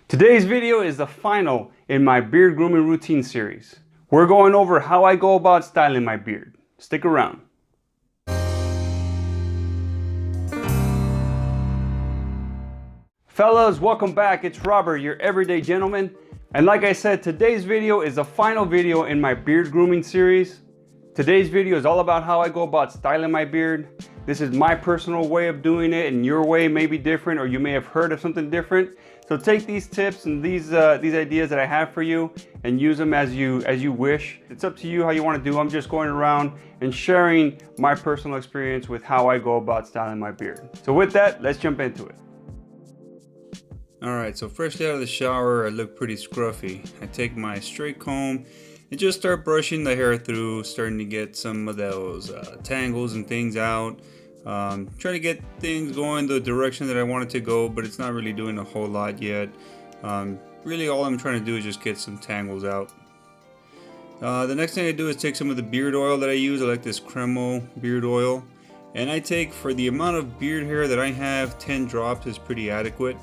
Today's video is the final in my beard grooming routine series. We're going over how I go about styling my beard. Stick around. Fellas, welcome back. It's Robert, your everyday gentleman. And like I said, today's video is the final video in my beard grooming series. Today's video is all about how I go about styling my beard. This is my personal way of doing it, and your way may be different, or you may have heard of something different. So take these tips and these ideas that I have for you and use them as you wish. It's up to you how you want to do. I'm just going around and sharing my personal experience with how I go about styling my beard. So with that, let's jump into it. Alright, so freshly out of the shower, I look pretty scruffy. I take my straight comb and just start brushing the hair through, starting to get some of those tangles and things out. Trying to get things going the direction that I want it to go, but it's not really doing a whole lot yet. Really all I'm trying to do is just get some tangles out. The next thing I do is take some of the beard oil that I use. I like this Cremo beard oil. And I take, for the amount of beard hair that I have, 10 drops is pretty adequate.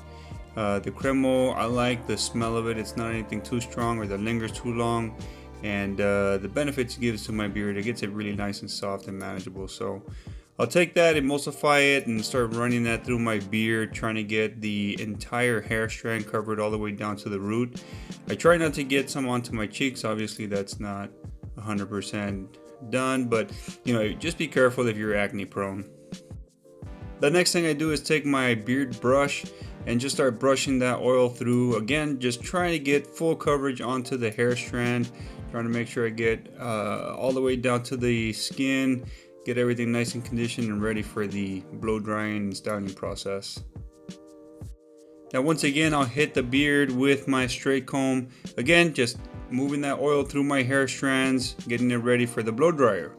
The Cremo, I like the smell of it. It's not anything too strong or that lingers too long. And the benefits it gives to my beard, it gets it really nice and soft and manageable. So I'll take that, emulsify it, and start running that through my beard, trying to get the entire hair strand covered all the way down to the root. I try not to get some onto my cheeks. Obviously that's not 100% done, but you know, just be careful if you're acne prone. The next thing I do is take my beard brush and just start brushing that oil through. Again, just trying to get full coverage onto the hair strand, trying to make sure I get all the way down to the skin, get everything nice and conditioned and ready for the blow drying and styling process. Now once again, I'll hit the beard with my straight comb. Again, just moving that oil through my hair strands, getting it ready for the blow dryer.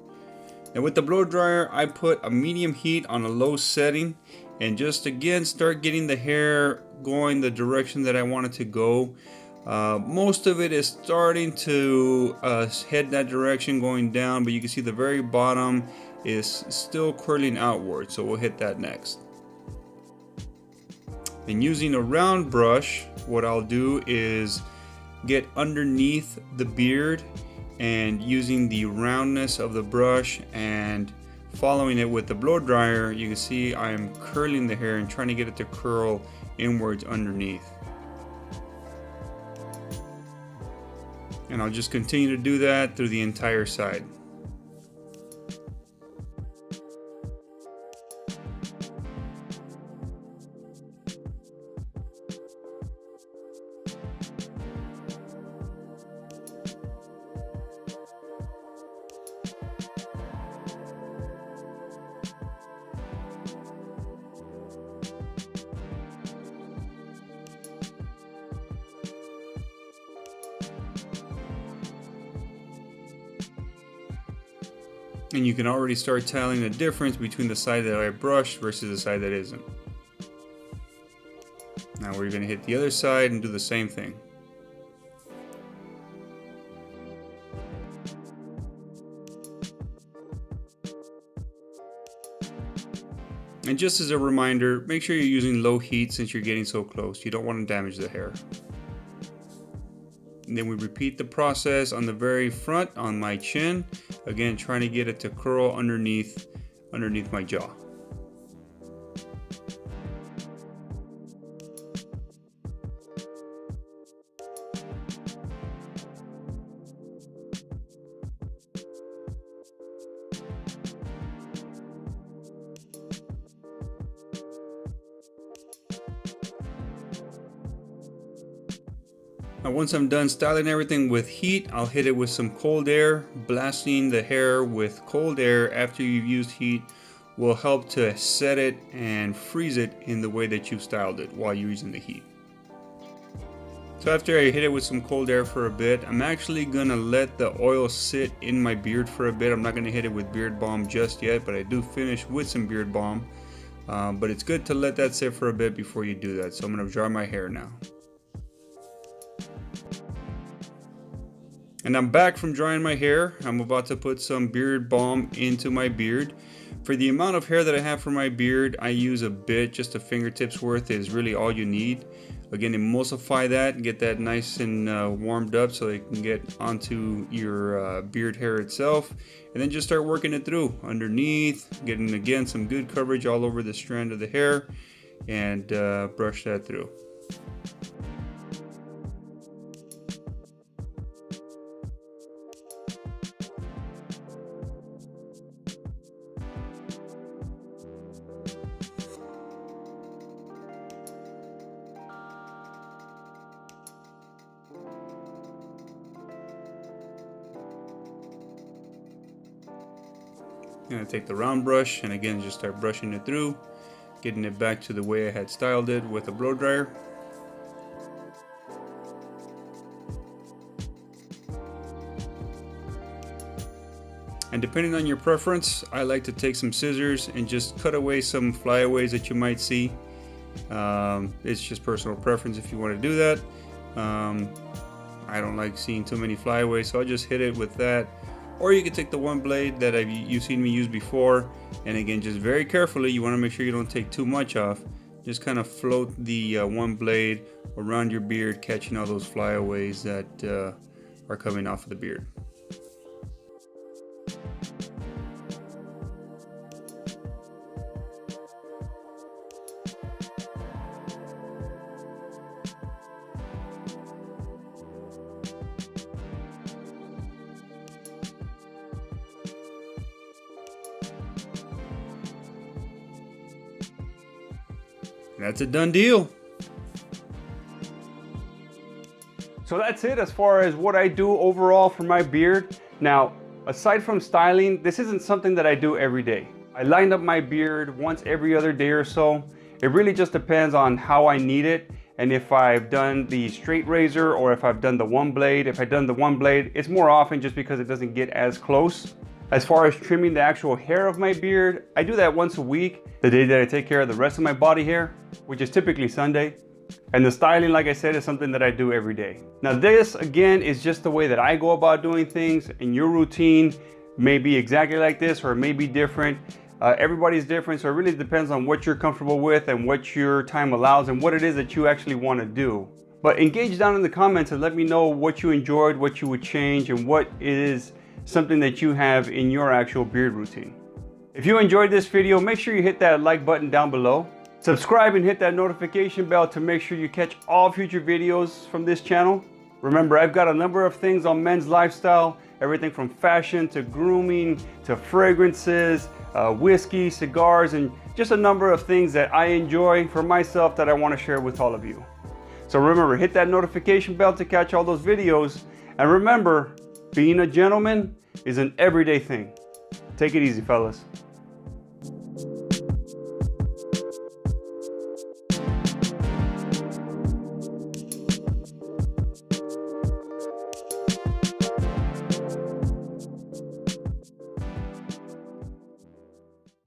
And with the blow dryer, I put a medium heat on a low setting and just again start getting the hair going the direction that I want it to go. Most of it is starting to head that direction, going down, but you can see the very bottom is still curling outward, so we'll hit that next. And using a round brush, what I'll do is get underneath the beard and using the roundness of the brush and following it with the blow dryer, you can see I am curling the hair and trying to get it to curl inwards underneath. And I'll just continue to do that through the entire side. And you can already start telling the difference between the side that I brushed versus the side that isn't. Now we're going to hit the other side and do the same thing. And just as a reminder, make sure you're using low heat since you're getting so close. You don't want to damage the hair. And then we repeat the process on the very front on my chin. Again, trying to get it to curl underneath my jaw. Now once I'm done styling everything with heat, I'll hit it with some cold air. Blasting the hair with cold air after you've used heat will help to set it and freeze it in the way that you've styled it while you're using the heat. So after I hit it with some cold air for a bit, I'm actually gonna let the oil sit in my beard for a bit. I'm not gonna hit it with beard balm just yet, but I do finish with some beard balm. But it's good to let that sit for a bit before you do that. So I'm gonna dry my hair now. And I'm back from drying my hair. I'm about to put some beard balm into my beard. For the amount of hair that I have for my beard, I use a bit, just a fingertip's worth is really all you need. Again, emulsify that, get that nice and warmed up so it can get onto your beard hair itself, and then just start working it through underneath, getting again some good coverage all over the strand of the hair, and brush that through. I'm going to take the round brush and again just start brushing it through, getting it back to the way I had styled it with a blow dryer. And depending on your preference, I like to take some scissors and just cut away some flyaways that you might see. It's just personal preference if you want to do that. I don't like seeing too many flyaways, so I'll just hit it with that. Or you can take the one blade that you've seen me use before, and again, just very carefully, you want to make sure you don't take too much off. Just kind of float the one blade around your beard, catching all those flyaways that are coming off of the beard. That's a done deal. So that's it as far as what I do overall for my beard. Now, aside from styling, this isn't something that I do every day. I line up my beard once every other day or so. It really just depends on how I need it, and if I've done the straight razor or if I've done the one blade. If I've done the one blade, it's more often just because it doesn't get as close. As far as trimming the actual hair of my beard, I do that once a week, the day that I take care of the rest of my body hair, which is typically Sunday. And the styling, like I said, is something that I do every day. Now this, again, is just the way that I go about doing things, and your routine may be exactly like this or it may be different. Everybody's different, so it really depends on what you're comfortable with and what your time allows and what it is that you actually want to do. But engage down in the comments and let me know what you enjoyed, what you would change, and what is something that you have in your actual beard routine. If you enjoyed this video, make sure you hit that like button down below. Subscribe and hit that notification bell to make sure you catch all future videos from this channel. Remember, I've got a number of things on men's lifestyle, everything from fashion to grooming to fragrances, whiskey, cigars, and just a number of things that I enjoy for myself that I want to share with all of you. So remember, hit that notification bell to catch all those videos. And remember, being a gentleman is an everyday thing. Take it easy, fellas.